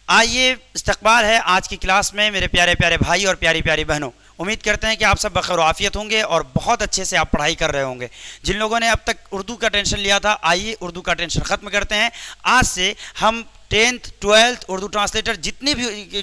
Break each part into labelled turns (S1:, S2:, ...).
S1: آئیے استقبال ہے آج کی کلاس میں میرے پیارے پیارے بھائی اور پیاری پیاری بہنوں. امید کرتے ہیں کہ آپ سب بخیر و عافیت ہوں گے اور بہت اچھے سے آپ پڑھائی کر رہے ہوں گے. جن لوگوں نے اب تک اردو کا ٹینشن لیا تھا, آئیے اردو کا ٹینشن ختم کرتے ہیں. آج سے ہم 10th 12th اردو ٹرانسلیٹر جتنے بھی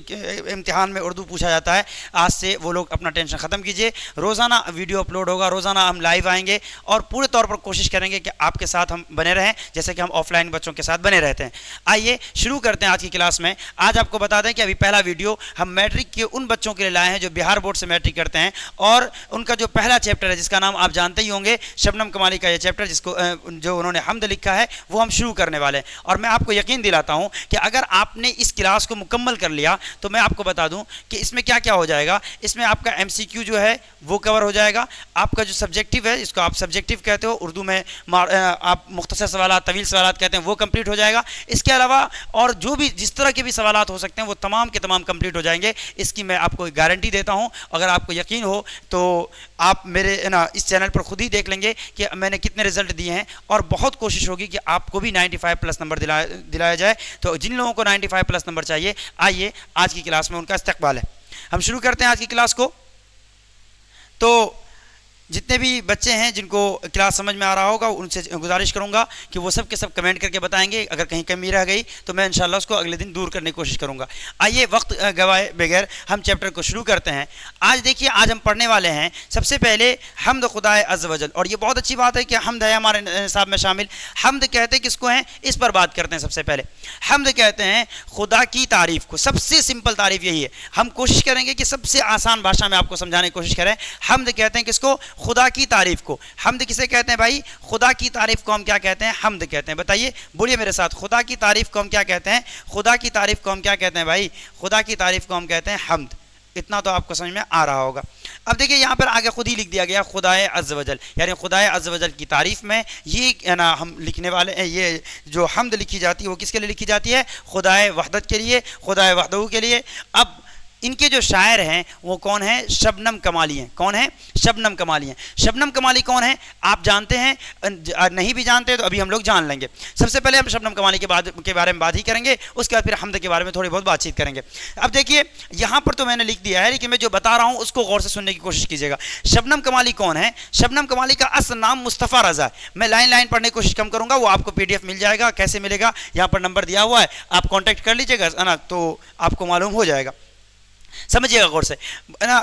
S1: امتحان میں اردو پوچھا جاتا ہے, آج سے وہ لوگ اپنا ٹینشن ختم کیجئے. روزانہ ویڈیو اپلوڈ ہوگا, روزانہ ہم لائیو آئیں گے اور پورے طور پر کوشش کریں گے کہ آپ کے ساتھ ہم بنے رہیں جیسے کہ ہم آف لائن بچوں کے ساتھ بنے رہتے ہیں. آئیے شروع کرتے ہیں آج کی کلاس میں. آج آپ کو بتا دیں کہ ابھی پہلا ویڈیو ہم میٹرک کے ان بچوں کے لیے لائے ہیں جو بہار بورڈ سے میٹرک کرتے ہیں, اور ان کا جو پہلا چیپٹر ہے جس کا نام آپ جانتے ہی ہوں گے, شبنم کمالی کا یہ چیپٹر جس کو جو انہوں نے حمد لکھا ہے وہ ہم شروع کرنے والے ہیں. اور میں آپ کو یقین دلاتا ہوں کہ اگر آپ نے اس کلاس کو مکمل کر لیا تو میں آپ کو بتا دوں کہ اس میں کیا کیا ہو جائے گا. اس میں آپ کا ایم سی کیو جو ہے وہ کور ہو جائے گا, آپ کا جو سبجیکٹیو ہے جس کو آپ سبجیکٹیو کہتے ہو, اردو میں آپ مختصر سوالات طویل سوالات کہتے ہیں, وہ کمپلیٹ ہو جائے گا. اس کے علاوہ اور جو بھی جس طرح کے بھی سوالات ہو سکتے ہیں وہ تمام کے تمام کمپلیٹ ہو جائیں گے. اس کی میں آپ کو گارنٹی دیتا ہوں. اگر آپ کو یقین ہو تو آپ میرے اس چینل پر خود ہی دیکھ لیں گے کہ میں نے کتنے رزلٹ دیے ہیں, اور بہت کوشش ہوگی کہ آپ کو بھی 95+ نمبر دلایا جائے. تو جن لوگوں کو 95+ نمبر چاہیے, آئیے آج کی کلاس میں ان کا استقبال ہے. ہم شروع کرتے ہیں آج کی کلاس کو. تو جتنے بھی بچے ہیں جن کو کلاس سمجھ میں آ رہا ہوگا ان سے گزارش کروں گا کہ وہ سب کے سب کمنٹ کر کے بتائیں گے. اگر کہیں کمی رہ گئی تو میں انشاءاللہ اس کو اگلے دن دور کرنے کی کوشش کروں گا. آئیے وقت گوائے بغیر ہم چیپٹر کو شروع کرتے ہیں. آج دیکھیے, آج ہم پڑھنے والے ہیں سب سے پہلے حمد خدائے عز و جل. اور یہ بہت اچھی بات ہے کہ حمد ہے ہمارے نصاب میں شامل. حمد کہتے کس کو ہیں اس پر بات کرتے ہیں. سب سے پہلے حمد کہتے ہیں خدا کی تعریف کو. سب سے سمپل تعریف یہی ہے. ہم کوشش کریں گے کہ سب سے آسان بھاشا میں آپ کو سمجھانے کی کوشش کریں. حمد کہتے ہیں کس کو, خدا کی تعریف کو. حمد کسے کہتے ہیں بھائی, خدا کی تعریف کو ہم کیا کہتے ہیں, حمد کہتے ہیں. بتائیے, بولیے میرے ساتھ, خدا کی تعریف کو ہم کیا کہتے ہیں, خدا کی تعریف کو ہم کیا کہتے ہیں بھائی, خدا کی تعریف کو ہم کہتے ہیں حمد. اتنا تو آپ کو سمجھ میں آ رہا ہوگا. اب دیکھیں یہاں پر آگے خود ہی لکھ دیا گیا خدائے عز و جل, یعنی خدائے عز و جل کی تعریف میں یہ نا ہم لکھنے والے ہیں. یہ جو حمد لکھی جاتی ہے وہ کس کے لیے لکھی جاتی ہے, خدائے وحدت کے لیے, خدائے وحدہ کے لیے. اب ان کے جو شاعر ہیں وہ کون ہیں, شبنم کمالی ہیں. کون ہیں, شبنم کمالی ہیں. شبنم کمالی کون ہیں آپ جانتے ہیں, نہیں بھی جانتے تو ابھی ہم لوگ جان لیں گے. سب سے پہلے ہم شبنم کمالی کے بارے میں بات ہی کریں گے, اس کے بعد پھر حمد کے بارے میں تھوڑی بہت بات چیت کریں گے. اب دیکھیے یہاں پر تو میں نے لکھ دیا ہے, لیکن میں جو بتا رہا ہوں اس کو غور سے سننے کی کوشش کیجیے گا. شبنم کمالی کون ہے, شبنم کمالی کا اصل نام مصطفیٰ رضا ہے. میں لائن لائن پڑھنے کی کوشش کم کروں گا, وہ آپ کو PDF مل جائے گا. کیسے ملے گا, یہاں پر نمبر دیا ہوا ہے, آپ کانٹیکٹ کر لیجیے گا نا, تو آپ کو معلوم ہو جائے گا. سمجھیے گا غور سے.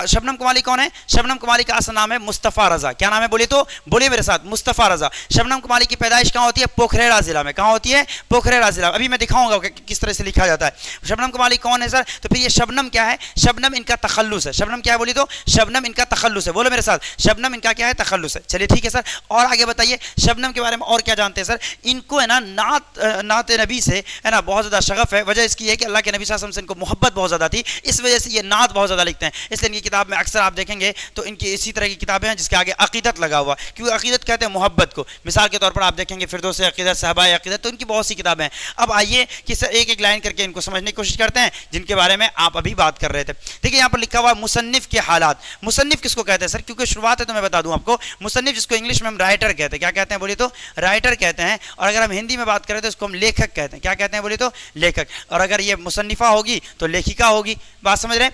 S1: شبنم کمالی کون ہے, شبنم کمالی کا اصل نام ہے مصطفیٰ رضا. کیا نام ہے بولیے تو, بولیے میرے ساتھ, مصطفیٰ رضا. شبنم کمالی کی پیدائش کہاں ہوتی ہے, پوکھریڑا ضلع میں. کہاں ہوتی ہے, پوکھریڑا ضلع. ابھی میں دکھاؤں گا کہ کس طرح سے لکھا جاتا ہے. شبنم کمالی کون ہے سر, تو پھر یہ شبنم کیا ہے, شبنم ان کا تخلص ہے. شبنم کیا ہے بولیے تو, شبنم ان کا تخلص ہے. بولو میرے ساتھ, شبنم ان کا کیا ہے, تخلص ہے. چلیے ٹھیک ہے سر, اور آگے بتائیے شبنم کے بارے میں اور کیا جانتے ہیں سر. ان کو ہے نا نعت نبی سے ہے نا بہت زیادہ شغف ہے. وجہ اس کی ہے کہ اللہ کے نبی صلی اللہ علیہ وسلم سے ان کو محبت بہت زیادہ تھی, اس وجہ سے یہ نعت بہت زیادہ لکھتے ہیں. اس لیے ان کی کتاب میں اکثر آپ دیکھیں گے تو ان کی اسی طرح کی کتابیں ہیں جس کے آگے عقیدت لگا ہوا, کیونکہ عقیدت کہتے ہیں محبت کو. مثال کے طور پر آپ دیکھیں گے فردوس عقیدت, صحابہ عقیدت, تو ان کی بہت سی کتابیں ہیں. اب آئیے کہ سر ایک ایک لائن کر کے ان کو سمجھنے کی کوشش کرتے ہیں جن کے بارے میں آپ ابھی بات کر رہے تھے. دیکھیے یہاں پر لکھا ہوا مصنف کے حالات. مصنف کس کو کہتے ہیں سر, کیونکہ شروعات ہے تو میں بتا دوں آپ کو. مصنف جس کو انگلش میں ہم رائٹر کہتے ہیں. کیا کہتے ہیں بولیے تو, رائٹر کہتے ہیں. اور اگر ہم ہندی میں بات کریں تو اس کو ہم لیکھک کہتے ہیں. کیا کہتے ہیں بولیے تو, لیکھک. اور اگر یہ مصنفہ ہوگی تو لیکھکا ہوگی. بات سمجھ رہے ہیں.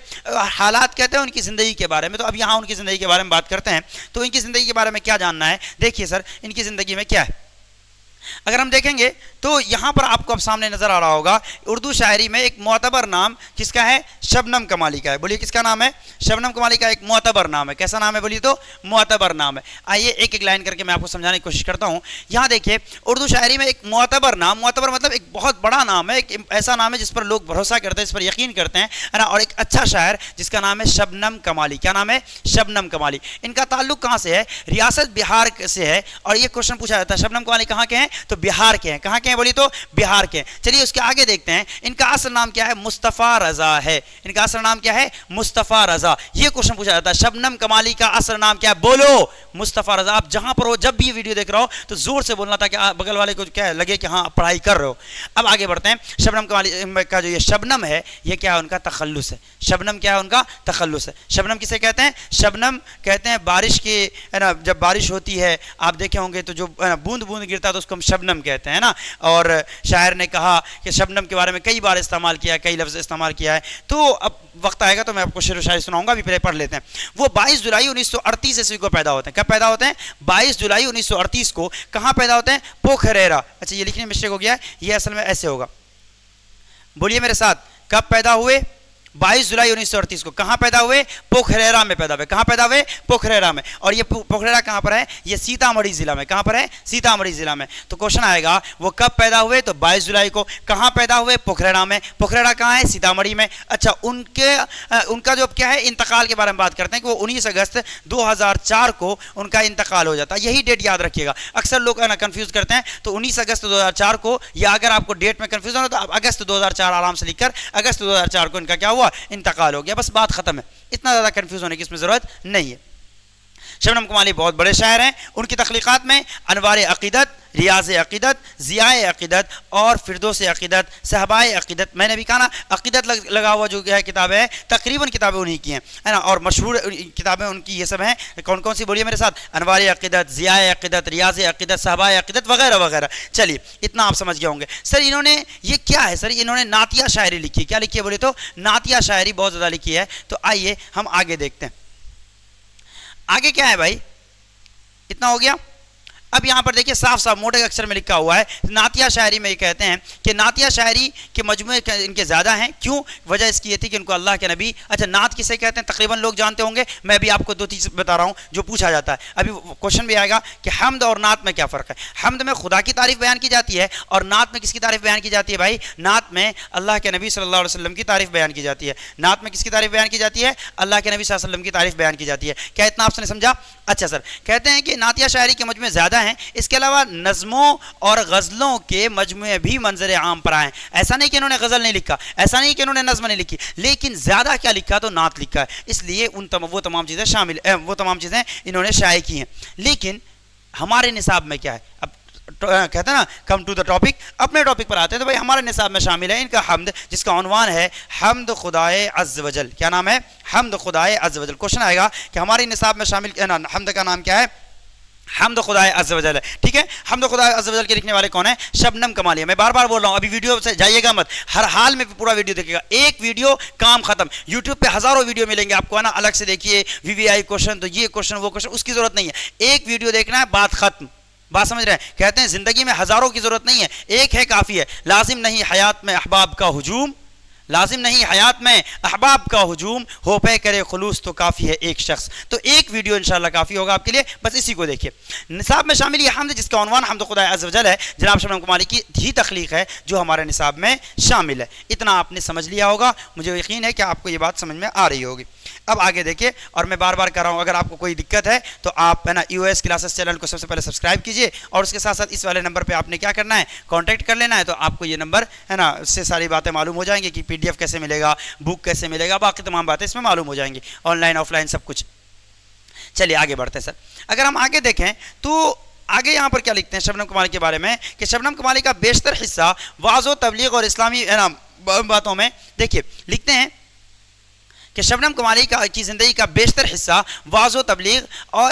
S1: حالات کہتے ہیں ان کی زندگی کے بارے میں. تو اب یہاں ان کی زندگی کے بارے میں بات کرتے ہیں. تو ان کی زندگی کے بارے میں کیا جاننا ہے, دیکھیے سر ان کی زندگی میں کیا ہے. اگر ہم دیکھیں گے تو یہاں پر آپ کو اب سامنے نظر آ رہا ہوگا اردو شاعری میں ایک معتبر نام کس کا ہے, شبنم کمالی کا ہے. بولیے کس کا نام ہے, شبنم کمالی کا ایک معتبر نام ہے. کیسا نام ہے بولیے تو, معتبر نام ہے. آئیے ایک ایک لائن کر کے میں آپ کو سمجھانے کی کوشش کرتا ہوں. یہاں دیکھیے اردو شاعری میں ایک معتبر نام, معتبر مطلب ایک بہت بڑا نام ہے, ایک ایسا نام ہے جس پر لوگ بھروسہ کرتے ہیں, جس پر یقین کرتے ہیں نا. اور ایک اچھا شاعر جس کا نام ہے شبنم کمالی. کیا نام ہے, شبنم کمالی. ان کا تعلق کہاں سے ہے, ریاست بہار سے ہے. اور یہ کوشچن پوچھا جاتا ہے شبنم کمالی کہاں کے ہیں, تو بہار کے ہیں. کہاں کے ہیں بولیے تو, بہار کے. چلیے اس کے آگے دیکھتے ہیں. ان کا اصل نام کیا ہے, مصطفیٰ رضا ہے. ان کا اصل نام کیا ہے, مصطفیٰ رضا. یہ کوشچن پوچھا جاتا ہے شبنم کمالی کا اصل نام کیا ہے, بولو, مصطفیٰ رضا. آپ جہاں پر ہو جب بھی یہ ویڈیو دیکھ رہا ہو تو زور سے بولنا تھا کہ بغل والے کو کیا لگے کہ ہاں پڑھائی کر رہے ہو. اب آگے بڑھتے ہیں. شبنم کمالی کا جو یہ شبنم ہے یہ کیا ہے, ان کا تخلص ہے. شبنم کیا ہے ان کا تخلص ہے. شبنم کسے کہتے ہیں؟ شبنم کہتے ہیں بارش کی ہے نا، جب بارش ہوتی ہے آپ دیکھے ہوں گے تو جو بوند بوند گرتا ہے تو اس کو ہم شبنم کہتے ہیں نا. اور شاعر نے کہا کہ شبنم کے بارے میں کئی بار استعمال کیا ہے، کئی لفظ استعمال کیا ہے. تو اب وقت آئے گا تو میں آپ کو شعر و شاعری سناؤں گا، ابھی پہلے پڑھ لیتے ہیں. وہ 22 جولائی 1938 عیسوی کو پیدا ہوتے ہیں. کب پیدا ہوتے ہیں؟ 22 جولائی 1938 کو. کہاں پیدا ہوتے ہیں؟ پوکھریرا. اچھا یہ لکھنے میں مسٹیک ہو گیا ہے، یہ اصل میں ایسے ہوگا. بولیے میرے ساتھ، کب پیدا ہوئے؟ 22 جولائی 1938 کو. کہاں پیدا ہوئے؟ پوکھریرا میں پیدا ہوئے. کہاں پیدا ہوئے؟ پوکھریرا میں. اور یہ پوکھریرا کہاں پر ہے؟ یہ سیتامڑھی ضلع میں. کہاں پر ہے؟ سیتامڑھی ضلع میں. تو کوشچن آئے گا وہ کب پیدا ہوئے؟ تو 22 جولائی کو. کہاں پیدا ہوئے؟ پوکھریرا میں. پوکھریرا کہاں ہے؟ سیتامڑھی میں. اچھا ان کا جو کیا ہے انتقال کے بارے میں بات کرتے ہیں کہ وہ 19 اگست 2004 کو ان کا انتقال ہو جاتا ہے. یہی ڈیٹ یاد رکھیے گا. اکثر لوگ ہے نا کنفیوز کرتے ہیں تو 19 اگست 2004 کو، یا اگر آپ کو ڈیٹ میں کنفیوژن ہو تو آپ اگست 2004 آرام سے لکھ کر اگست 2004 کو ان کا کیا ہوا؟ انتقال ہو گیا. بس بات ختم ہے. اتنا زیادہ کنفیوز ہونے کی اس میں ضرورت نہیں ہے. شبنم کمالی بہت بڑے شاعر ہیں. ان کی تخلیقات میں انوار عقیدت، ریاض عقیدت، ضیاء عقیدت اور فردوس عقیدت، صحبائے عقیدت، میں نے بھی کہا نا عقیدت لگا ہوا جو ہے کتابیں ہیں تقریباً کتابیں انہی کی ہیں ہے نا. اور مشہور کتابیں ان کی یہ سب ہیں. کون کون سی بولیے میرے ساتھ؟ انوار عقیدت، ضیاء عقیدت، ریاض عقیدت، صحبائے عقیدت وغیرہ وغیرہ. چلیے اتنا آپ سمجھ گئے ہوں گے. سر انہوں نے یہ کیا ہے؟ سر انہوں نے نعتیہ شاعری لکھی. کیا لکھی ہے بولے تو؟ نعتیہ شاعری بہت زیادہ لکھی ہے. تو آئیے ہم آگے دیکھتے ہیں. آگے کیا ہے بھائی؟ اتنا ہو گیا. اب یہاں پر دیکھیے صاف صاف موٹے اکثر میں لکھا ہوا ہے نعتیہ شاعری میں. یہ کہتے ہیں کہ نعتیہ شاعری کے مجموعے ان کے زیادہ ہیں. کیوں؟ وجہ اس کی یہ تھی کہ ان کو اللہ کے نبی. اچھا نعت کسے کہتے ہیں تقریباً لوگ جانتے ہوں گے. میں بھی آپ کو دو چیز بتا رہا ہوں جو پوچھا جاتا ہے. ابھی کوشچن بھی آئے گا کہ حمد اور نعت میں کیا فرق ہے. حمد میں خدا کی تعریف بیان کی جاتی ہے اور نعت میں کس کی تعریف بیان کی جاتی ہے بھائی؟ نعت میں اللہ کے نبی صلی اللہ علیہ وسلم کی تعریف بیان کی جاتی ہے. نعت میں کس کی تعریف بیان کی جاتی ہے؟ اللہ کے نبی صلی اللہ علیہ وسلم کی تعریف بیان کی جاتی ہے. کیا اتنا آپ نے سمجھا؟ اچھا سر کہتے ہیں کہ نعتیہ شاعری کے مجموعے زیادہ ہیں. اس کے علاوہ نظموں اور غزلوں کے مجموعے بھی منظر عام پر آئے ہیں. ایسا نہیں کہ انہوں نے غزل نہیں لکھا، ایسا نہیں کہ انہوں نے نظم نہیں لکھی، لیکن زیادہ کیا لکھا تو نعت لکھا ہے. اس لیے وہ تمام چیزیں شامل وہ تمام چیزیں انہوں نے شائع کی ہیں. لیکن ہمارے نصاب میں کیا ہے؟ اب کہتے ہیں نا کم ٹو دا ٹاپک. اپنے ٹاپک پر آتے ہیں تو بھائی ہمارے نصاب میں شامل ہے ان کا حمد، جس کا عنوان ہے حمد خدائے عز و جل. کیا نام ہے؟ حمد خدائے عز و جل. کوشچن آئے گا کہ ہمارے نصاب میں شامل حمد کا نام کیا ہے؟ حمد خدائے عز و جل ہے. ٹھیک ہے. حمد خدائے عز و جل کے لکھنے والے کون ہیں؟ شبنم کمالیہ. میں بار بار بول رہا ہوں ابھی ویڈیو سے جائیے گا مت، ہر حال میں پورا ویڈیو دیکھیے گا. ایک ویڈیو کام ختم. یوٹیوب پہ ہزاروں ویڈیو ملیں گے آپ کو ہے نا، الگ سے دیکھیے VVI کوشچن تو یہ کوشچن وہ کوشچن، اس کی ضرورت نہیں ہے. ایک ویڈیو دیکھنا ہے، بات ختم. بات سمجھ رہے ہیں؟ کہتے ہیں زندگی میں ہزاروں کی ضرورت نہیں ہے، ایک ہے کافی ہے. لازم نہیں حیات میں احباب کا ہجوم، لازم نہیں حیات میں احباب کا ہجوم، ہو پہ کرے خلوص تو کافی ہے ایک شخص. تو ایک ویڈیو انشاءاللہ کافی ہوگا آپ کے لیے، بس اسی کو دیکھیے. نصاب میں شامل یہ حمد جس کا عنوان حمد خدائے عز و جل ہے، جناب شبنم کمالی کی ہی تخلیق ہے جو ہمارے نصاب میں شامل ہے. اتنا آپ نے سمجھ لیا ہوگا، مجھے یقین ہے کہ آپ کو یہ بات سمجھ میں آ رہی ہوگی. اب آگے دیکھیے، اور میں بار بار کر رہا ہوں اگر آپ کو کوئی دقت ہے تو آپ ہے نا EOS کلاسز چینل کو سب سے پہلے سبسکرائب کیجیے، اور اس کے ساتھ ساتھ اس والے نمبر پہ آپ نے کیا کرنا ہے؟ کانٹیکٹ کر لینا ہے. تو آپ کو یہ نمبر ہے نا اس سے ساری باتیں معلوم ہو جائیں گی کہ PDF کیسے ملے گا، بک کیسے ملے گا، باقی تمام باتیں اس میں معلوم ہو جائیں گی، آن لائن آف لائن سب کچھ. چلیے آگے بڑھتے ہیں سر. اگر ہم آگے دیکھیں تو آگے یہاں پر کیا لکھتے ہیں شبنم کمالی کے بارے میں کہ شبنم کمالی کا بیشتر حصہ وعظ و تبلیغ اور اسلامی باتوں میں. دیکھیے لکھتے ہیں کہ شبنم کمالی کی زندگی کا بیشتر حصہ وعظ و تبلیغ اور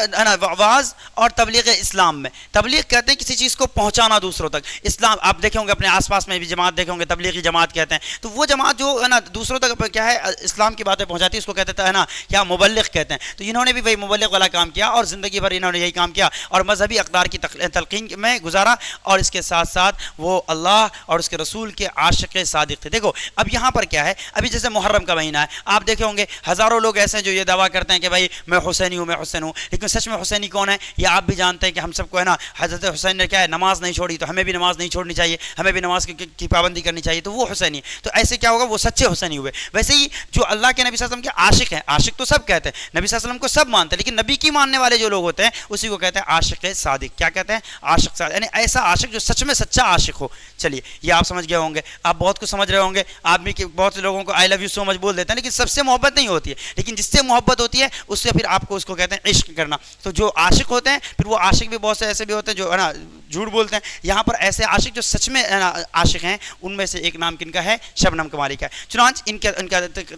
S1: وعظ اور تبلیغ اسلام میں. تبلیغ کہتے ہیں کسی چیز کو پہنچانا دوسروں تک. اسلام آپ دیکھیں گے اپنے آس پاس میں بھی جماعت دیکھیں گے تبلیغی جماعت کہتے ہیں. تو وہ جماعت جو ہے نا دوسروں تک کیا ہے اسلام کی باتیں پہنچاتی ہے، اس کو کہتے ہیں نا کیا مبلغ کہتے ہیں. تو انہوں نے بھی وہی مبلغ والا کام کیا اور زندگی بھر انہوں نے یہی کام کیا اور مذہبی اقدار کی تلقین میں گزارا، اور اس کے ساتھ ساتھ وہ اللہ اور اس کے رسول کے عاشق صادق تھے. دیکھو اب یہاں پر کیا ہے، ابھی جیسے محرم کا مہینہ ہے، آپ دیکھے ہوں گے ہزاروں لوگ ایسے ہیں جو یہ دعویٰ کرتے ہیں کہ بھائی میں حسینی ہوں، میں حسین ہوں. لیکن سچ میں حسینی کون ہے؟ یہ آپ بھی جانتے ہیں کہ ہم سب کو ہے نا حضرت حسین نے کیا ہے نماز نہیں چھوڑی، تو ہمیں بھی نماز نہیں چھوڑنی چاہیے، ہمیں بھی نماز کی پابندی کرنی چاہیے. تو وہ حسینی. تو ایسے کیا ہوگا؟ وہ سچے حسینی ہوئے. ویسے ہی جو اللہ کے نبی صلی اللہ علیہ وسلم کے عاشق ہیں، عاشق تو سب کہتے ہیں، نبی صلی اللہ علیہ وسلم کو سب مانتے ہیں، لیکن نبی کی ماننے والے جو لوگ ہوتے ہیں اسی کو کہتے ہیں عاشق صادق. کیا کہتے ہیں؟ عاشق صادق، یعنی ایسا عاشق جو سچ میں سچا عاشق ہو. چلیے یہ آپ سمجھ گئے ہوں گے. آپ بہت کچھ سمجھ رہے ہوں گے. آدمی کے بہت سے لوگوں کو آئی لو یو سو مچ بول دیتے ہیں، لیکن سب سے محبت محبت نہیں ہوتی ہے، لیکن جس سے محبت ہوتی ہے اس سے پھر آپ کو اس کو کہتے ہیں عشق کرنا. تو جو عاشق ہوتے ہیں پھر وہ عاشق بھی بہت سے ایسے بھی ہوتے ہیں جو ہے نا جھوٹ بولتے ہیں. یہاں پر ایسے عاشق جو سچ میں عاشق ہیں ان میں سے ایک نام کن کا ہے؟ شبنم کمالی کا ہے. چنانچہ ان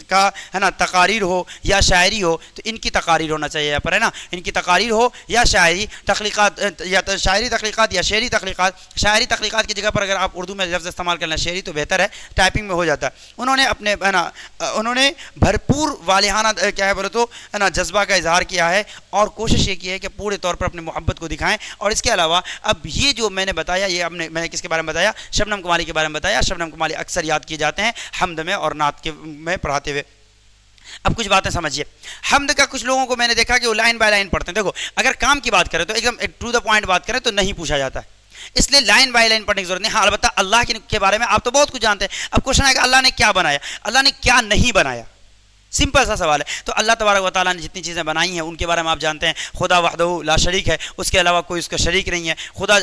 S1: کا ہے نا تقاریر ہو یا شاعری ہو تو ان کی تقاریر ہونا چاہیے یہاں پر ہے نا، ان کی تقاریر ہو یا شاعری تخلیقات یا شاعری تخلیقات یا شعری تخلیقات. شاعری تخلیقات کی جگہ پر اگر آپ اردو میں لفظ استعمال کرنا شعری تو بہتر ہے، ٹائپنگ میں ہو جاتا ہے. انہوں نے اپنے ہے نا انہوں نے بھرپور والہانہ کیا ہے بولے تو ہے نا جذبہ کا اظہار کیا ہے اور کوشش یہ کی ہے کہ پورے طور پر اپنی محبت کو دکھائیں. اور اس کے علاوہ اب یہ جو میں نے بتایا یہ میں نے کس کے بارے میں بتایا؟ شبنم کمالی کے بارے میں بتایا. شبنم کمالی اکثر یاد کیے جاتے ہیں حمد میں اور نعت میں پڑھاتے ہوئے. اب کچھ باتیں سمجھیے. حمد کا کچھ لوگوں کو میں نے دیکھا کہ وہ لائن بائی لائن پڑھتے ہیں. دیکھو اگر کام کی بات کریں تو ایک دم ٹو دا پوائنٹ بات کریں تو نہیں پوچھا جاتا ہے، اس لیے لائن بائی لائن پڑھنے کی ضرورت نہیں. ہاں البتہ اللہ کے بارے میں آپ تو بہت کچھ جانتے ہیں. اب کوشچن ہے کہ اللہ نے کیا بنایا، اللہ نے کیا نہیں بنایا، سمپل سا سوال ہے. تو اللہ تبارک و تعالیٰ نے جتنی چیزیں بنائی ہیں ان کے بارے میں آپ جانتے ہیں. خدا وحدہ لا شریک ہے، اس کے علاوہ کوئی اس کا شریک نہیں ہے. خدا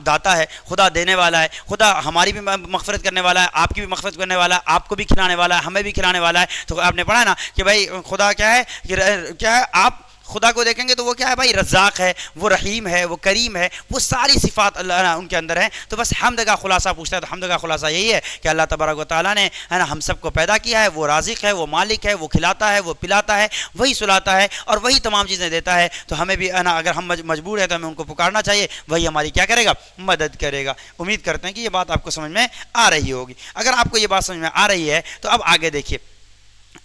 S1: داتا ہے، خدا دینے والا ہے، خدا ہماری بھی مغفرت کرنے والا ہے، آپ کی بھی مغفرت کرنے والا ہے، آپ کو بھی کھلانے والا ہے، ہمیں بھی کھلانے والا ہے. تو آپ نے پڑھا نا کہ بھائی خدا کیا ہے آپ خدا کو دیکھیں گے تو وہ کیا ہے بھائی؟ رزاق ہے، وہ رحیم ہے، وہ کریم ہے، وہ ساری صفات اللہ ان کے اندر ہیں. تو بس حمد کا خلاصہ پوچھتا ہے تو حمد کا خلاصہ یہی ہے کہ اللہ تبارک و تعالیٰ نے ہے نا ہم سب کو پیدا کیا ہے، وہ رازق ہے، وہ مالک ہے، وہ کھلاتا ہے، وہ پلاتا ہے، وہی سلاتا ہے اور وہی تمام چیزیں دیتا ہے. تو ہمیں بھی ہے نا اگر ہم مجبور ہیں تو ہمیں ان کو پکارنا چاہیے، وہی ہماری کیا کرے گا؟ مدد کرے گا. امید کرتے ہیں کہ یہ بات آپ کو سمجھ میں آ رہی ہوگی. اگر آپ کو یہ بات سمجھ میں آ رہی ہے تو اب آگے دیکھیے،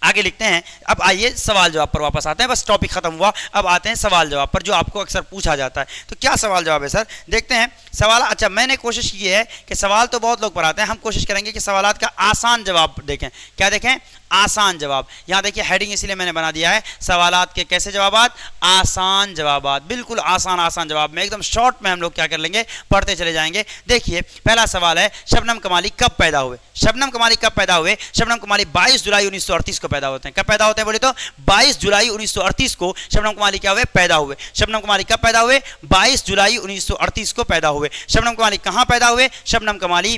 S1: آگے لکھتے ہیں. اب آئیے سوال جواب پر واپس آتے ہیں. بس ٹاپک ختم ہوا، اب آتے ہیں سوال جواب پر جو آپ کو اکثر پوچھا جاتا ہے. تو کیا سوال جواب ہے سر؟ دیکھتے ہیں سوال. اچھا میں نے کوشش کی ہے کہ سوال تو بہت لوگ پڑھاتے ہیں، ہم کوشش کریں گے کہ سوالات کا آسان جواب دیکھیں. کیا دیکھیں؟ آسان جواب. یہاں دیکھیے ہیڈنگ اسی لیے میں نے بنا دیا ہے سوالات کے کیسے جوابات؟ آسان جوابات. بالکل آسان جواب میں ایک دم شارٹ میں ہم لوگ کیا کر لیں گے؟ پڑھتے چلے جائیں گے. دیکھیے پہلا سوال ہے شبنم کمالی کب پیدا ہوئے؟ شبنم کمالی کب پیدا ہوئے؟ شبنم کمالی 22 جولائی 1938 کو پیدا ہوتے ہیں. کب پیدا ہوتے ہیں بولے تو 22 جولائی 1938 کو شبنم کمالی کیا ہوئے؟ پیدا ہوئے. شبنم کمالی کب پیدا ہوئے؟ 22 جولائی 1938 کو پیدا ہوئے. شبنم کمالی کہاں پیدا ہوئے؟ شبنم کمالی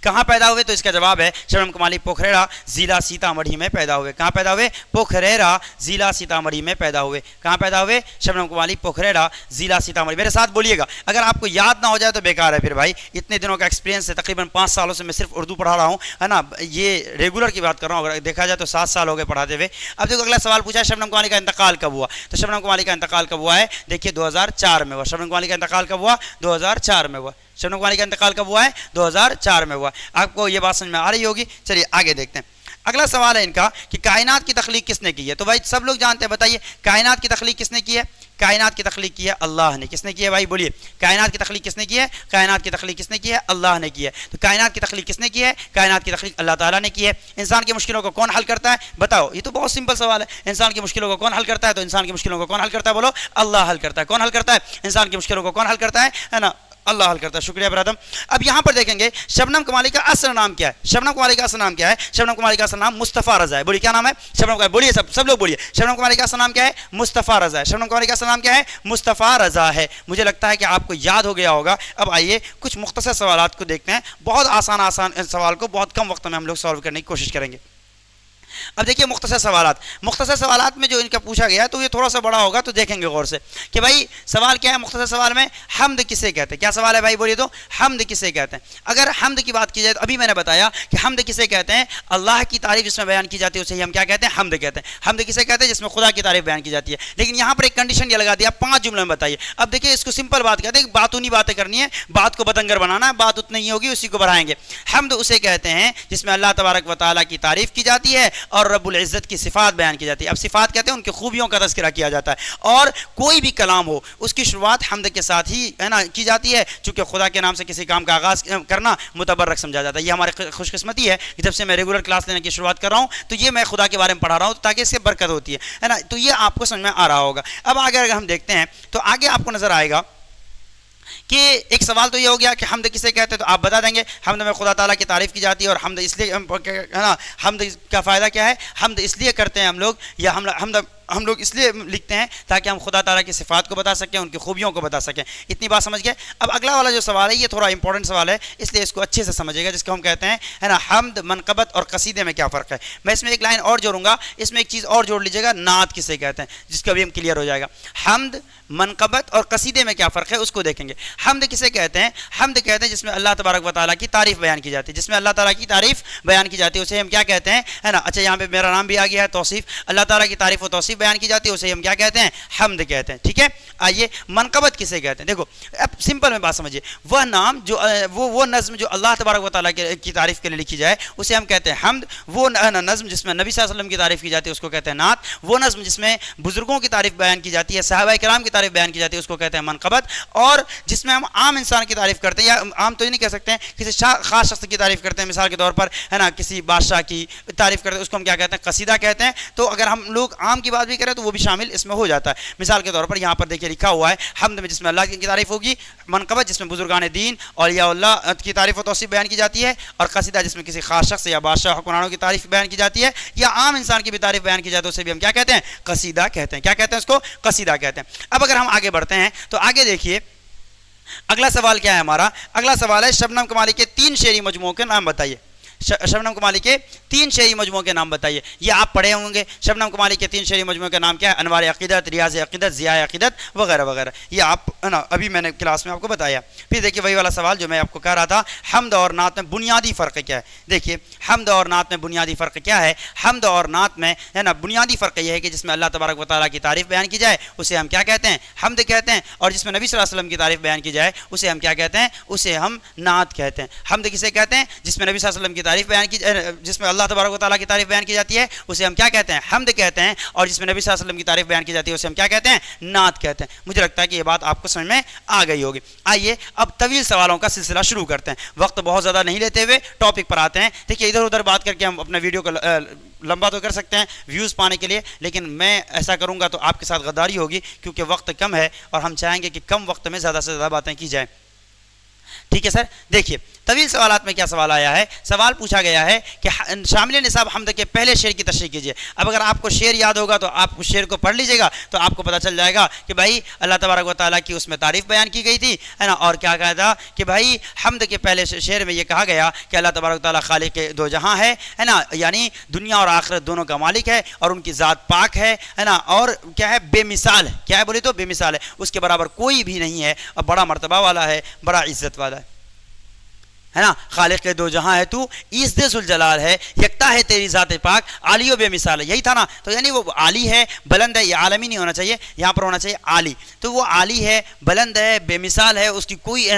S1: کہاں پیدا ہوئے؟ تو اس کا جواب ہے شبنم کمالی پوکھریرا ضلع سیتامڑھی میں پیدا ہوئے. کہاں پیدا ہوئے؟ پوکھریرا ضلع سیتامڑھی میں پیدا ہوئے. کہاں پیدا ہوئے؟ شبنم کمالی پوکھریرا ضلع سیتامڑھی. میرے ساتھ بولیے گا، اگر آپ کو یاد نہ ہو جائے تو بیکار ہے پھر بھائی. اتنے دنوں کا ایکسپیرینس ہے، تقریباً 5 سالوں سے میں صرف اردو پڑھا رہا ہوں ہے نا. یہ ریگولر کی بات کر رہا ہوں، اگر دیکھا جائے تو 7 سال ہو گئے پڑھاتے ہوئے. اب دیکھو اگلا سوال پوچھا ہے شبنم کمالی کا انتقال کب ہوا؟ تو شبنم کمالی کا انتقال کب ہوا ہے؟ دیکھیے 2004 میں ہوا. شبنم کمالی کا انتقال کب ہوا؟ 2004 میں ہوا. شبنم کمالی کا انتقال کب ہوا ہے؟ 2004 میں ہوا. آپ کو یہ بات سمجھ میں آ رہی ہوگی. چلیے آگے دیکھتے ہیں. اگلا سوال ہے ان کا کہ کائنات کی تخلیق کس نے کی ہے؟ تو بھائی سب لوگ جانتے ہیں، بتائیے کائنات کی تخلیق کس نے کی ہے؟ کائنات کی تخلیق کی ہے اللہ نے. کس نے کی ہے بھائی؟ بولیے. کائنات کی تخلیق کس نے کی ہے؟ کائنات کی تخلیق کس نے کی ہے؟ اللہ نے کی ہے. تو کائنات کی تخلیق کس نے کی ہے؟ کائنات کی تخلیق اللہ تعالیٰ نے کی ہے. انسان کی مشکلوں کو کون حل کرتا ہے؟ بتاؤ. یہ تو بہت سمپل سوال ہے. انسان کی مشکلوں کو کون حل کرتا ہے؟ تو انسان کی مشکلوں کو کون حل کرتا ہے؟ بولو. اللہ حل کرتا ہے. کون حل کرتا ہے؟ انسان کی مشکلوں کو کون حل کرتا ہے نا؟ اللہ حل کرتا ہے. شکریہ برادم. اب یہاں پر دیکھیں گے شبنم کمالی کا اصل نام کیا ہے؟ شبنم کمالی کا اصل نام کیا ہے؟ شبنم کمالی کا اصل نام مصطفیٰ رضا ہے. بولیے کیا نام ہے؟ شبنم کمالی. بولیے سب لوگ بولیے. شبنم کمالی کا اصل نام کیا ہے؟ مصطفیٰ رضا ہے. شبنم کمالی کا اصل نام کیا ہے؟ مصطفیٰ رضا ہے. مجھے لگتا ہے کہ آپ کو یاد ہو گیا ہوگا. اب آئیے کچھ مختصر سوالات کو دیکھتے ہیں. بہت آسان سوال کو بہت کم وقت میں ہم لوگ سالو کرنے کی کوشش کریں گے. اب دیکھیے مختصر سوالات میں جو ان کا پوچھا گیا ہے تو یہ تھوڑا سا بڑا ہوگا، تو دیکھیں گے غور سے کہ بھائی سوال کیا ہے. مختصر سوال میں حمد کسے کہتے ہیں؟ کیا سوال ہے بھائی؟ بولیے تو حمد کسے کہتے ہیں؟ اگر حمد کی بات کی جائے تو ابھی میں نے بتایا کہ حمد کسے کہتے ہیں؟ اللہ کی تعریف جس میں بیان کی جاتی ہے اسے ہم کیا کہتے ہیں؟ حمد کہتے ہیں. حمد کسے کہتے ہیں؟ جس میں خدا کی تعریف بیان کی جاتی ہے. لیکن یہاں پر ایک کنڈیشن یہ لگا دیا 5 جملوں میں بتائیے. اب دیکھیے اس کو سمپل بات کہتے ہیں کہ باتونی باتیں کرنی ہے، بات کو بدنگر بنانا ہے، بات اتنی ہی ہوگی اسی کو بڑھائیں گے. حمد اسے کہتے ہیں جس میں اللہ تبارک و تعالیٰ کی تعریف کی جاتی ہے اور رب العزت کی صفات بیان کی جاتی ہے. اب صفات کہتے ہیں ان کی خوبیوں کا تذکرہ کیا جاتا ہے. اور کوئی بھی کلام ہو اس کی شروعات حمد کے ساتھ ہی ہے نا کی جاتی ہے، چونکہ خدا کے نام سے کسی کام کا آغاز کرنا متبرک سمجھا جاتا ہے. یہ ہماری خوش قسمتی ہے کہ جب سے میں ریگولر کلاس لینے کی شروعات کر رہا ہوں تو یہ میں خدا کے بارے میں پڑھا رہا ہوں تاکہ اس سے برکت ہوتی ہے نا. تو یہ آپ کو سمجھ میں آ رہا ہوگا. اب آگے اگر ہم دیکھتے ہیں تو آگے آپ کو نظر آئے گا کہ ایک سوال تو یہ ہو گیا کہ حمد کسے کہتے ہیں، تو آپ بتا دیں گے حمد میں خدا تعالیٰ کی تعریف کی جاتی ہے. اور حمد اس لیے ہے نا، حمد کا فائدہ کیا ہے؟ حمد اس لیے کرتے ہیں ہم لوگ، یا حمد ہم لوگ اس لیے لکھتے ہیں تاکہ ہم خدا تعالیٰ کی صفات کو بتا سکیں، ان کی خوبیوں کو بتا سکیں. اتنی بات سمجھ گئے؟ اب اگلا والا جو سوال ہے یہ تھوڑا امپورٹنٹ سوال ہے، اس لیے اس کو اچھے سے سمجھے گا، جس کو ہم کہتے ہیں ہے نا حمد، منقبت اور قصیدے میں کیا فرق ہے. میں اس میں ایک لائن اور جوڑوں گا، اس میں ایک چیز اور جوڑ لیجیے گا، نعت کسے کہتے ہیں، جس کا بھی ہم کلیئر ہو جائے گا. حمد، منقبت اور قصیدے میں کیا فرق ہے اس کو دیکھیں گے. حمد کسے کہتے ہیں؟ حمد کہتے ہیں جس میں اللہ تبارک و تعالیٰ کی تعریف بیان کی جاتی ہے، جس میں اللہ تعالیٰ کی تعریف بیان کی جاتی ہے اسے ہم کیا کہتے ہیں، ہے نا. اچھا یہاں پہ میرا نام بھی آ گیا ہے، توصیف، اللہ تعالیٰ کی تعریف و توصیف بیان کی جاتی ہے اسے ہم کیا کہتے ہیں، حمد کہتے ہیں. ٹھیک ہے. آئیے منقبت کسے کہتے ہیں. دیکھو اب سمپل میں بات سمجھیے، وہ نام جو وہ نظم جو اللہ تبارک و تعالیٰ کی تعریف کے لیے لکھی جائے اسے ہم کہتے ہیں حمد. وہ نظم جس میں نبی صلی اللہ علیہ وسلم کی تعریف کی جاتی ہے اس کو کہتے ہیں نعت. وہ نظم جس میں بزرگوں کی تعریف بیان کی جاتی ہے، صحابہ کرام کی تعریف بیان کی جاتی ہے اس کو کہتے ہیں منقبت. اور جس میں ہم عام انسان کی تعریف کرتے ہیں، یا عام تو یہ نہیں کہہ سکتے ہیں، کسی خاص شخص کی تعریف کرتے ہیں، مثال کے طور پر ہے نا کسی بادشاہ کی تعریف کرتے ہیں اس کو ہم کیا کہتے ہیں، قصیدہ کہتے ہیں. تو اگر ہم لوگ عام کی بات بھی کریں تو وہ بھی شامل اس میں ہو جاتا ہے. مثال کے طور پر یہاں پر دیکھیے لکھا ہوا ہے حمد میں جس میں اللہ کی تعریف ہوگی، منقبت جس میں بزرگان دین اولیاء اللہ کی تعریف و توصیف بیان کی جاتی ہے، اور قصیدہ جس میں کسی خاص شخص یا بادشاہ حکمرانوں کی تعریف بیان کی جاتی ہے، یا عام انسان کی بھی تعریف بیان کی جاتی ہے اسے بھی ہم کیا کہتے ہیں، قصیدہ کہتے ہیں. کیا کہتے ہیں اس کو، قصیدہ کہتے ہیں. اب اگر ہم آگے بڑھتے ہیں تو آگے دیکھیے اگلا سوال کیا ہے ہمارا. اگلا سوال ہے شبنم کمالی کے 3 شعری مجموعوں کے نام بتائیے. شبنم کمالی کے 3 شعری مجموعوں کے نام بتائیے. یہ آپ پڑھے ہوں گے. شبنم کمالی کے 3 شعری مجموعوں کے نام کیا ہے، انوار عقیدت، ریاض عقیدت، ضیاء عقیدت وغیرہ وغیرہ. یہ آپ نا ابھی میں نے کلاس میں آپ کو بتایا. پھر دیکھیے وہی والا سوال جو میں آپ کو کہہ رہا تھا، حمد اور نعت میں بنیادی فرق کیا ہے. دیکھیے حمد اور نعت میں بنیادی فرق کیا ہے. حمد اور نعت میں ہے نا بنیادی فرق یہ ہے کہ جس میں اللہ تبارک و تعالیٰ کی تعریف بیان کی جائے اسے ہم کیا کہتے ہیں، حمد کہتے ہیں. اور جس میں نبی صلی اللہ علیہ وسلم کی تعریف بیان کی جائے اسے ہم کیا کہتے ہیں، اسے ہم نعت کہتے ہیں. حمد کسے کہتے ہیں، جس میں نبی صلی اللہ علیہ وسلم کی تعریف بیان کی جس میں اللہ تبارک و تعالیٰ کی تعریف بیان کی جاتی ہے اسے ہم کیا کہتے ہیں، حمد کہتے ہیں. اور جس میں نبی صلی اللہ علیہ وسلم کی تعریف بیان کی جاتی ہے اسے ہم کیا کہتے ہیں، نعت کہتے ہیں. مجھے لگتا ہے کہ یہ بات آپ کو سمجھ میں آ گئی ہوگی. آئیے اب طویل سوالوں کا سلسلہ شروع کرتے ہیں. وقت بہت زیادہ نہیں لیتے ہوئے ٹاپک پر آتے ہیں. دیکھیے ادھر ادھر بات کر کے ہم اپنا ویڈیو کو لمبا تو کر سکتے ہیں ویوز پانے کے لیے، لیکن میں ایسا کروں گا تو آپ کے ساتھ غداری ہوگی، کیونکہ وقت کم ہے اور ہم چاہیں گے کہ کم وقت میں زیادہ سے زیادہ باتیں کی جائیں. ٹھیک ہے سر. دیکھیے طویل سوالات میں کیا سوال آیا ہے. سوال پوچھا گیا ہے کہ شامل نصاب حمد کے پہلے شعر کی تشریح کیجیے. اب اگر آپ کو شعر یاد ہوگا تو آپ اس شعر کو پڑھ لیجیے گا تو آپ کو پتہ چل جائے گا کہ بھائی اللہ تبارک و تعالیٰ کی اس میں تعریف بیان کی گئی تھی، ہے نا. اور کیا کہا تھا کہ بھائی حمد کے پہلے شعر میں یہ کہا گیا کہ اللہ تبارک و تعالیٰ خالق دو جہاں ہے نا، یعنی دنیا اور آخرت دونوں کا مالک ہے، اور ان کی ذات پاک ہے نا. اور کیا ہے، بے مثال ہے. کیا ہے بولے تو بے مثال ہے، اس کے برابر کوئی بھی نہیں ہے، اور بڑا مرتبہ والا ہے، بڑا عزت والا ہے نا. خالق کے دو جہاں ہے تو، عزت ذوالجلال ہے، یکتا ہے تیری ذات پاک، عالی و بے مثال ہے. یہی تھا نا. تو یعنی وہ عالی ہے، بلند ہے. یہ عالمی نہیں ہونا چاہیے، یہاں پر ہونا چاہیے عالی. تو وہ عالی ہے، بلند ہے، بے مثال ہے. اس کی کوئی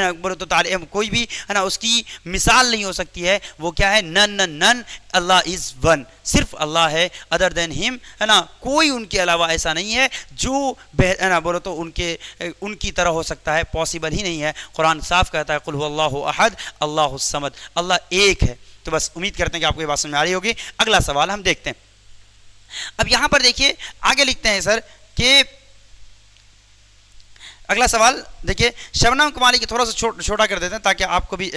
S1: کوئی بھی ہے نا اس کی مثال نہیں ہو سکتی ہے. وہ کیا ہے، نن اللہ از ون، صرف اللہ ہے. ادر دین ہم ہے نا کوئی ان کے علاوہ ایسا نہیں ہے جو ہے نا بولو تو ان کی طرح ہو سکتا ہے. پاسبل ہی نہیں ہے. قرآن صاف کہتا ہے قل هو اللہ احد اللہ الصمد، اللہ ایک ہے. تو بس امید کرتے ہیں کہ آپ کو یہ بات سمجھ میں آ رہی ہوگی. اگلا سوال ہم دیکھتے ہیں. اب یہاں پر دیکھیے آگے لکھتے ہیں سر کہ اگلا سوال دیکھیے شبنم کمالی کی تھوڑا سا چھوٹا کر دیتے ہیں تاکہ آپ کو بھی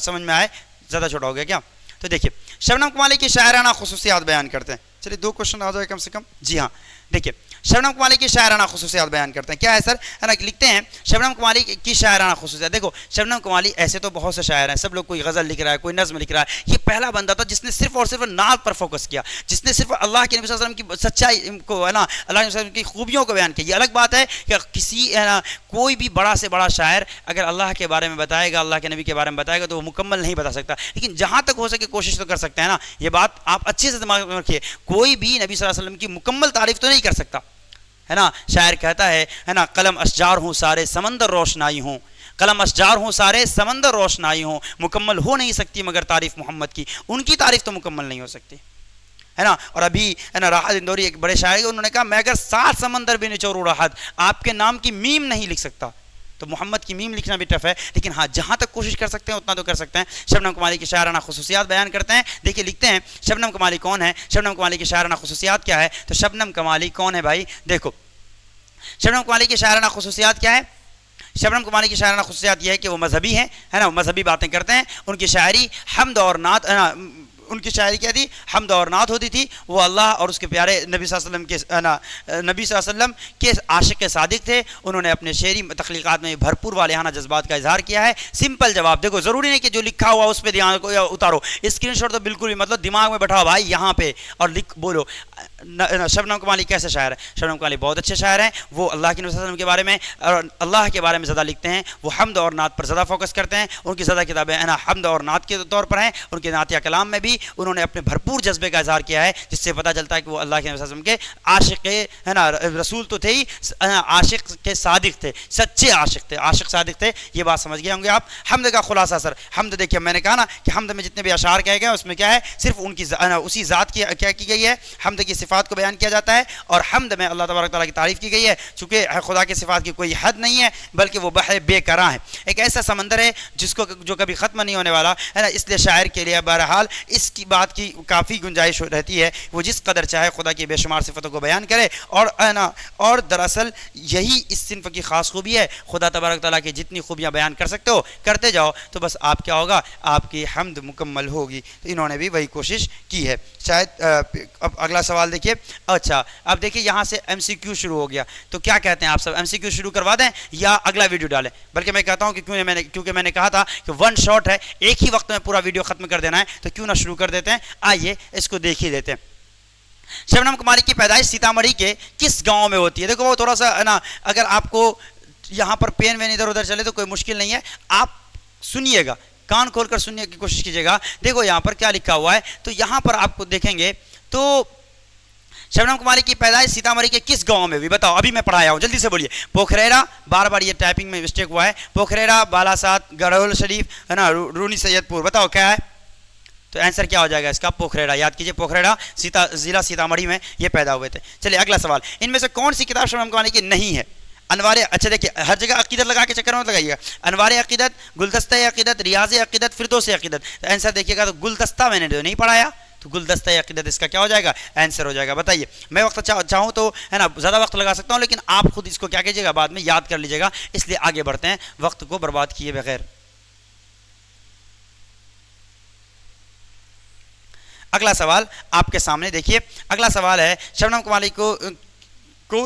S1: سمجھ میں آئے. زیادہ چھوٹا ہو گیا کیا؟ تو دیکھیے شبنم کمالی کی شاعرانہ خصوصیات بیان کرتے ہیں. چلیے 2 کوشچن آ جائے کم سے کم. جی ہاں دیکھیے شبنم کمالی کی شاعرانہ خصوصیات بیان کرتے ہیں. کیا ہے سر، ہے نا لکھتے ہیں شبنم کمالی کی شاعرانہ خصوصیات. دیکھو شبنم کمالی ایسے تو بہت سے شاعر ہیں، سب لوگ کوئی غزل لکھ رہا ہے، کوئی نظم لکھ رہا ہے. یہ پہلا بندہ تھا جس نے صرف اور صرف نعت پر فوکس کیا، جس نے صرف اللہ کے نبی صلی اللہ علیہ وسلم کی سچائی کو ہے نا، اللہ کے نبی صلی اللہ علیہ وسلم کی خوبیوں کو بیان کیا. یہ الگ بات ہے کہ کسی ہے نا کوئی بھی بڑا سے بڑا شاعر اگر اللہ کے بارے میں بتائے گا، اللہ کے نبی کے بارے میں بتائے گا تو وہ مکمل نہیں بتا سکتا، لیکن جہاں تک ہو سکے کوشش تو کر سکتے ہیں نا. یہ بات آپ اچھے سے دماغ میں رکھیے. کوئی بھی نبی صلی اللہ علیہ وسلم کی مکمل تعریف تو نہیں کر سکتا، ہے نا. شاعر کہتا ہے نا قلم اشجار ہوں سارے سمندر روشنائی ہوں، قلم اشجار ہوں سارے سمندر روشنائی ہوں، مکمل ہو نہیں سکتی مگر تعریف محمد کی. ان کی تعریف تو مکمل نہیں ہو سکتی، ہے نا. اور ابھی ہے نا راحت اندوری ایک بڑے شاعر، انہوں نے کہا میں اگر 7 سمندر بھی نچوڑوں راحت آپ کے نام کی میم نہیں لکھ سکتا. تو محمد کی میم لکھنا بھی ٹف ہے، لیکن ہاں جہاں تک کوشش کر سکتے ہیں اتنا تو کر سکتے ہیں. شبنم کمالی کی شاعرانہ خصوصیات بیان کرتے ہیں. دیکھیے لکھتے ہیں شبنم کمالی کون ہے، شبنم کمالی کی شاعرانہ خصوصیات کیا ہے. تو شبنم کمالی کون ہے بھائی؟ دیکھو شبنم کمالی کی شاعرانہ خصوصیات کیا ہے. شبنم کمالی کی شاعرانہ خصوصیات یہ ہے کہ وہ مذہبی ہیں، ہے نا، مذہبی باتیں کرتے ہیں. ان کی شاعری حمد اور نعت ان کی شاعری کیا تھی؟ حمد اور نعت ہوتی تھی. وہ اللہ اور اس کے پیارے نبی صلی اللہ علیہ وسلم کے عاشق صادق تھے. انہوں نے اپنے شعری تخلیقات میں بھرپور والہانہ جذبات کا اظہار کیا ہے. سمپل جواب دیکھو, ضروری نہیں کہ جو لکھا ہوا اس پہ دھیان کو اتارو, اسکرین شاٹ تو بالکل بھی مطلب دماغ میں بٹھاؤ بھائی یہاں پہ اور لکھ بولو. شبنم کمالی کیسے شاعر ہے؟ شبنم کمالی بہت اچھے شاعر ہیں. وہ اللہ کے نبی صلی اللہ علیہ وسلم کے بارے میں اور اللہ کے بارے میں زیادہ لکھتے ہیں. وہ حمد اور نعت پر زیادہ فوکس کرتے ہیں. ان کی زیادہ کتابیں ہے نا حمد اور نعت کے طور پر ہیں. ان کے نعتیہ کلام میں بھی انہوں نے اپنے بھرپور جذبے کا اظہار کیا ہے, جس سے پتہ چلتا ہے کہ وہ اللہ کے نبی صلی اللہ علیہ وسلم کے عاشق ہے نا رسول تو تھے ہی, عاشق کے صادق تھے, سچے عاشق تھے, عاشق صادق تھے. یہ بات سمجھ گئے ہوں گے آپ. حمد کا خلاصہ سر, حمد دیکھیے میں نے کہا نا کہ حمد میں جتنے بھی اشعار کہے گئے اس میں کیا ہے, صرف ان کی اسی ذات کی کیا کی گئی ہے, حمد کی صفات کو بیان کیا جاتا ہے. اور حمد میں اللہ تبارک تعالیٰ کی تعریف کی گئی ہے, چونکہ خدا کی صفات کی کوئی حد نہیں ہے بلکہ وہ بحر بے کراں ہے, ایک ایسا سمندر ہے جس کو جو کبھی ختم نہیں ہونے والا ہے نا. اس لیے شاعر کے لیے بہرحال اس کی بات کی کافی گنجائش رہتی ہے, وہ جس قدر چاہے خدا کی بے شمار صفتوں کو بیان کرے. اور دراصل یہی اس صنف کی خاص خوبی ہے. خدا تبارک تعالیٰ کی جتنی خوبیاں بیان کر سکتے ہو کرتے جاؤ, تو بس آپ کیا ہوگا, آپ کی حمد مکمل ہوگی. تو انہوں نے بھی وہی کوشش کی ہے. شاید اب اگلا سوال دیکھیے. اچھا اب دیکھیے یہاں سے ایم سی کیو شروع ہو گیا, تو کیا کہتے ہیں آپ سب, ایم سی کیو شروع کروا دیں یا اگلا ویڈیو ڈالیں؟ بلکہ میں کہتا ہوں کہ کیونکہ میں نے کہا تھا کہ ون شاٹ ہے, ایک ہی وقت میں پورا ویڈیو ختم کر دینا ہے, تو کیوں نہ شروع کر دیتے ہیں. آئیے اس کو دیکھ ہی دیتے ہیں. شبنم کمالی کی پیدائش سیتامڑھی کے کس گاؤں میں ہوتی ہے؟ دیکھو وہ تھوڑا سا ہے نا, اگر آپ کو یہاں پر پین وین ادھر ادھر چلے تو کوئی مشکل نہیں ہے, آپ سنیے گا, کان کھول کر سننے کی کوشش کیجیے گا. دیکھو یہاں پر کیا لکھا ہوا ہے, تو یہاں پر آپ کو دیکھیں گے تو شبنم کمالی کی پیدائش سیتامڑھی کے کس گاؤں میں ہوئی؟ بتاؤ, ابھی میں پڑھایا ہوں, جلدی سے بولیے. پوکھریرا, بار بار یہ ٹائپنگ میں مسٹیک ہوا ہے, پوکھریرا, بالاسات, گڑھول شریف ہے نا, رونی سید پور. بتاؤ کیا ہے؟ تو آنسر کیا ہو جائے گا اس کا؟ پوکھریرا. یاد کیجیے پوکھریرا ضلع سیتامڑھی میں یہ پیدا ہوئے تھے. چلیے اگلا سوال, ان میں سے کون سی کتاب شبنم کمالی کی نہیں ہے؟ انوار, اچھا دیکھیے ہر جگہ عقیدت لگا کے چکر میں لگائیے گا. انوار عقیدت, گلدستہ عقیدت, ریاض عقیدت, فردوس عقیدت. تو آنسر دیکھیے گا, تو گلدستہ میں نے جو نہیں پڑھایا, تو گلدستہ عقیدت اس کا کیا ہو جائے گا؟ آنسر ہو جائے گا. بتائیے, میں وقت چاہوں تو ہے نا زیادہ وقت لگا سکتا ہوں, لیکن آپ خود اس کو کیا کیجیے گا, بعد میں یاد کر لیجیے گا. اس لیے آگے بڑھتے ہیں وقت کو برباد کیے بغیر. اگلا سوال آپ کے سامنے دیکھیے. اگلا سوال ہے, شبنم کمالی کو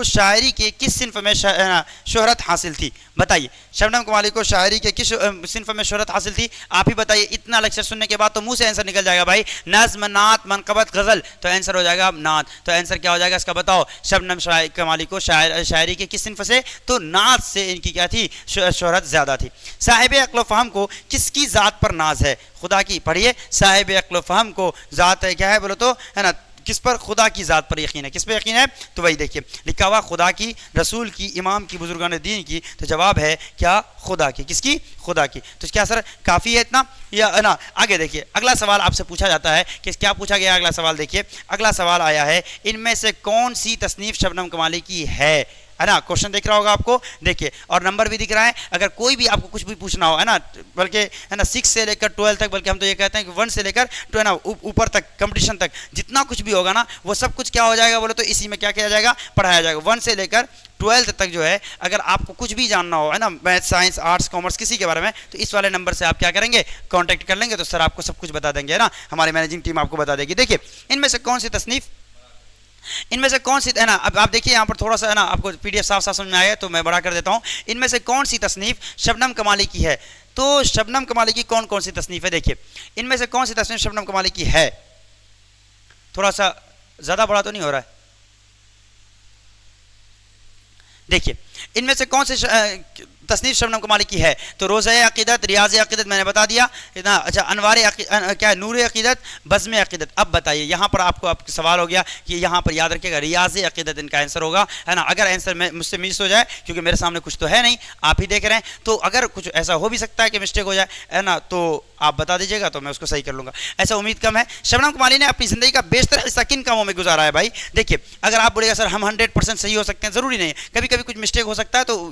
S1: شاعری کے کس صنف میں شہرت حاصل تھی؟ بتائیے, شبنم کمالی کو شاعری کے کس صنف میں شہرت حاصل تھی؟ آپ ہی بتائیے. اتنا لیکچر سننے کے بعد تو منہ سے آنسر نکل جائے گا بھائی, نظم, نعت, منقبت, غزل. تو آنسر ہو جائے گا نعت. تو آنسر کیا ہو جائے گا اس کا؟ بتاؤ. شبنم کمالی کو شاعری کے کس صنف سے؟ تو نعت سے ان کی کیا تھی؟ شہرت زیادہ تھی. صاحب عقل و فہم کو کس کی ذات پر ناز ہے؟ خدا کی. پڑھیے, صاحب عقل و فہم کو ذات ہے کیا ہے بولو تو ہے نا, کس پر؟ خدا کی ذات پر یقین ہے. کس پہ یقین ہے؟ تو وہی دیکھیے لکھا ہوا, خدا کی, رسول کی, امام کی, بزرگان دین کی. تو جواب ہے کیا؟ خدا کی. کس کی؟ خدا کی. تو کیا سر کافی ہے اتنا یا نا؟ آگے دیکھیے اگلا سوال آپ سے پوچھا جاتا ہے کہ کیا پوچھا گیا. اگلا سوال دیکھیے, اگلا سوال آیا ہے, ان میں سے کون سی تصنیف شبنم کمالی کی ہے نا؟ کوشچن دیکھ رہا ہوگا آپ کو, دیکھیے, اور نمبر بھی دکھ رہا ہے. اگر کوئی بھی آپ کو کچھ بھی پوچھنا ہو ہے نا, بلکہ ہے نا 6 سے لے کر 12 تک, بلکہ ہم تو یہ کہتے ہیں کہ 1 سے لے کر تو ہے نا اوپر تک کمپٹیشن تک جتنا کچھ بھی ہوگا نا, وہ سب کچھ کیا ہو جائے گا بولے تو اسی میں کیا کیا جائے گا؟ پڑھایا جائے گا. 1 سے لے کر 12 تک جو ہے, اگر آپ کو کچھ بھی جاننا ہو ہے نا, میتھ, سائنس, آرٹس, کامرس, کسی کے بارے میں, تو اس والے نمبر سے آپ کیا کریں گے؟ کانٹیکٹ کر لیں گے, تو سر آپ کو سب کچھ بتا دیں گے ہے نا, ہماری مینیجنگ ٹیم آپ کو بتا دے گی. دیکھیے ان میں سے کون سی تصنیف, ان میں سے کون سی ہے نا, اب آپ دیکھیے یہاں پر تھوڑا سا ہے نا آپ کو پی ڈی ایف صاف صاف سمجھ میں آیا ہے, تو میں بڑا کر دیتا ہوں. ان میں سے کون سی تصنیف شبنم کمالی کی ہے؟ تو شبنم کمالی کی کون کون سی تصنیف ہے؟ دیکھیے ان میں سے کون سی تصنیف شبنم کمالی کی ہے؟ تھوڑا سا زیادہ بڑا تو نہیں ہو رہا ہے. دیکھیے ان میں سے کون سی تصنیف شبنم کمالی کی ہے؟ تو روضہ عقیدت, ریاض عقیدت میں نے بتا دیا. اچھا انوار کیا ہے؟ نور عقیدت, بزم عقیدت. اب بتائیے یہاں پر آپ کو سوال ہو گیا کہ یہاں پر یاد رکھیے گا ریاض عقیدت ان کا آنسر ہوگا ہے نا. اگر آنسر مجھ سے مس ہو جائے, کیونکہ میرے سامنے کچھ تو ہے نہیں, آپ ہی دیکھ رہے ہیں, تو اگر کچھ ایسا ہو بھی سکتا ہے کہ مسٹیک ہو جائے ہے نا, تو آپ بتا دیجیے گا تو میں اس کو صحیح کر لوں گا. ایسا امید کم ہے. شبنم کمالی نے اپنی زندگی کا بیشتر حصہ کن کاموں میں گزارا ہے بھائی؟ دیکھیے اگر آپ بولے گا سر ہم 100% صحیح ہو سکتے ہیں, ضروری نہیں ہے, کبھی کبھی کچھ مسٹیک ہو سکتا ہے, تو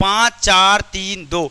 S1: 5, 4, 3, 2।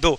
S1: 2,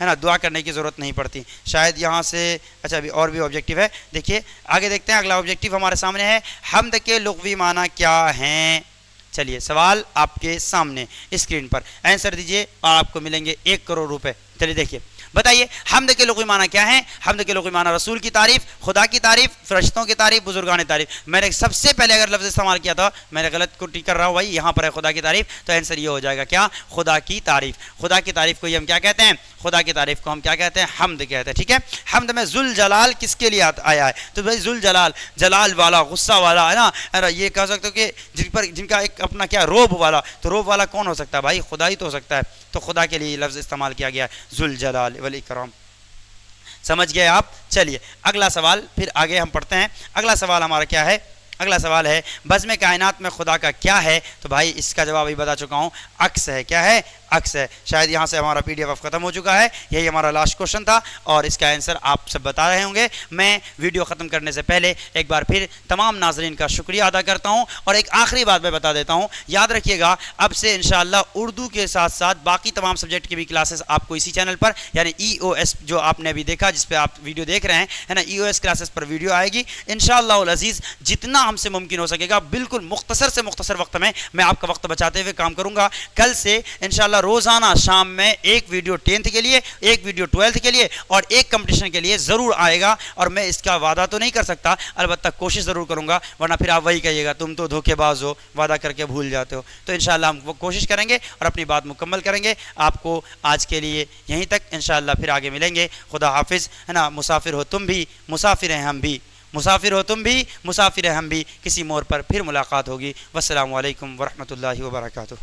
S1: ہے نا دعا کرنے کی ضرورت نہیں پڑتی. شاید یہاں سے اچھا ابھی اور بھی آبجیکٹیو ہے. دیکھیے آگے دیکھتے ہیں اگلا آبجیکٹیو ہمارے سامنے ہے حمد کے لغوی معنی کیا ہیں. چلیے سوال آپ کے سامنے اسکرین پر آنسر دیجئے اور آپ کو ملیں گے 1 کروڑ روپے. چلیے دیکھیے بتائیے حمد کے لغوی معنی کیا ہیں. حمد کے لغوی معنی رسول کی تعریف, خدا کی تعریف, فرشتوں کی تعریف, بزرگان تعریف. میں نے سب سے پہلے اگر لفظ استعمال کیا تھا میں نے غلط کو ٹک کر رہا ہوں بھائی, یہاں پر ہے خدا کی تعریف, تو آنسر یہ ہو جائے گا کیا خدا کی تعریف. خدا کی تعریف کو ہم کیا کہتے ہیں, خدا کی تعریف کو ہم کیا کہتے ہیں حمد کہتے ہیں. ٹھیک ہے حمد میں ذوالجلال کس کے لیے آیا ہے تو بھائی ذوالجلال جلال والا غصہ والا ہے نا, یہ کہہ سکتے ہو کہ جن کا ایک اپنا کیا روب والا, تو روب والا کون ہو سکتا ہے بھائی خدا ہی تو ہو سکتا ہے. تو خدا کے لیے لفظ استعمال کیا گیا ہے ذوالجلال والاکرام. سمجھ گئے آپ. چلیے اگلا سوال پھر آگے ہم پڑھتے ہیں. اگلا سوال ہمارا کیا ہے, اگلا سوال ہے بزم کائنات میں خدا کا کیا ہے. تو بھائی اس کا جواب بھی بتا چکا ہوں, عکس ہے. کیا ہے عکس ہے. شاید یہاں سے ہمارا پی ڈی ایف ختم ہو چکا ہے, یہی ہمارا لاسٹ کوشچن تھا اور اس کا آنسر آپ سب بتا رہے ہوں گے. میں ویڈیو ختم کرنے سے پہلے ایک بار پھر تمام ناظرین کا شکریہ ادا کرتا ہوں اور ایک آخری بات میں بتا دیتا ہوں, یاد رکھیے گا اب سے انشاءاللہ اردو کے ساتھ ساتھ باقی تمام سبجیکٹ کی بھی کلاسز آپ کو اسی چینل پر یعنی EOS جو آپ نے ابھی دیکھا جس پہ آپ ویڈیو دیکھ رہے ہیں ہے نا, EOS کلاسز پر ویڈیو آئے گی انشاءاللہ العزیز. جتنا ہم سے ممکن ہو سکے گا بالکل مختصر سے مختصر وقت میں آپ کا وقت بچاتے ہوئے کام کروں گا. کل سے انشاءاللہ روزانہ شام میں ایک ویڈیو 10th کے لیے, ایک ویڈیو 12th کے لیے اور ایک کمپٹیشن کے لیے ضرور آئے گا. اور میں اس کا وعدہ تو نہیں کر سکتا, البتہ کوشش ضرور کروں گا, ورنہ پھر آپ وہی کہیے گا تم تو دھوکے باز ہو, وعدہ کر کے بھول جاتے ہو. تو انشاءاللہ ہم وہ کوشش کریں گے اور اپنی بات مکمل کریں گے. آپ کو آج کے لیے یہیں تک, انشاءاللہ پھر آگے ملیں گے. خدا حافظ ہے نا. مسافر ہو تم بھی, مسافر ہیں ہم بھی, مسافر ہو تم بھی, مسافر ہیں ہم بھی. کسی موڑ پر پھر ملاقات ہوگی. والسلام علیکم ورحمۃ اللہ وبرکاتہ.